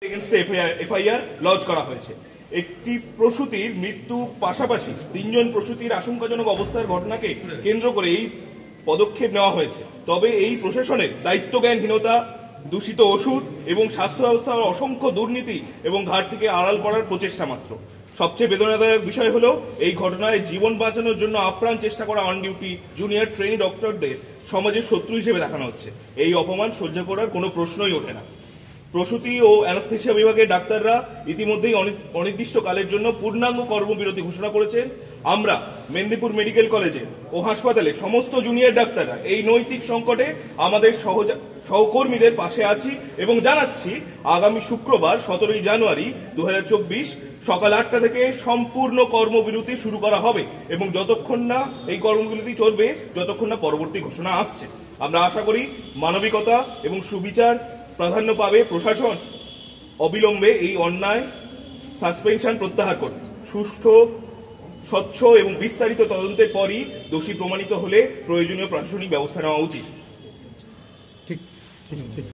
এগেইনস্টে FIR launch করা হয়েছে। একটি প্রসূতির মৃত্যু পাশাপাশি 3 জন প্রসূতির আশঙ্কাজনক অবস্থার ঘটনাকে কেন্দ্র করে এই পদক্ষেপ নেওয়া হয়েছে। তবে এই প্রশাসনের দায়িত্বজ্ঞানহীনতা, দূষিত ওষুধ এবং স্বাস্থ্য ব্যবস্থার অসংখ্য দুর্নীতি এবং ঘাট থেকে আড়াল করার প্রচেষ্টা মাত্র। সবচেয়ে বেদনাদায়ক বিষয় হলো এই ঘটনায় জীবন বাঁচানোর জন্য আপ্রাণ চেষ্টা করা অন ডিউটি জুনিয়র ট্রেনি ডক্টরদের সমাজের শত্রু হিসেবে দেখানো হচ্ছে। এই অপমান সহ্য করার কোনো প্রশ্নই ওঠে না। প্রসূতি ও অ্যানাস্থেসিয়া বিভাগের ডাক্তাররা ইতিমধ্যেই অনির্দিষ্টকালের জন্য পূর্ণাঙ্গ কর্মবিরতি ঘোষণা করেছেন। আমরা মেদিনীপুর মেডিকেল কলেজে ও হাসপাতালে সমস্ত জুনিয়র ডাক্তাররা এই নৈতিক সংকটে আমাদের সহকর্মীদের পাশে আছি এবং জানাচ্ছি আগামী শুক্রবার 17 জানুয়ারি 2024 সকাল 8টা থেকে সম্পূর্ণ কর্মবিরতি শুরু করা হবে এবং যতক্ষণ না এই কর্মবিরতি চলবে যতক্ষণ না পরবর্তী ঘোষণা আসছে। আমরা আশা করি মানবিকতা এবং সুবিচার প্রাধান্য পাবে। প্রশাসন অবিলম্বে এই অন্যায় সাসপেনশন প্রত্যাহার করবে। সুষ্ঠু, স্বচ্ছ এবং বিস্তারিত তদন্তের পরই দোষী প্রমাণিত হলে প্রয়োজনীয় প্রশাসনিক ব্যবস্থা নেওয়া উচিত। ঠিক ঠিক ঠিক।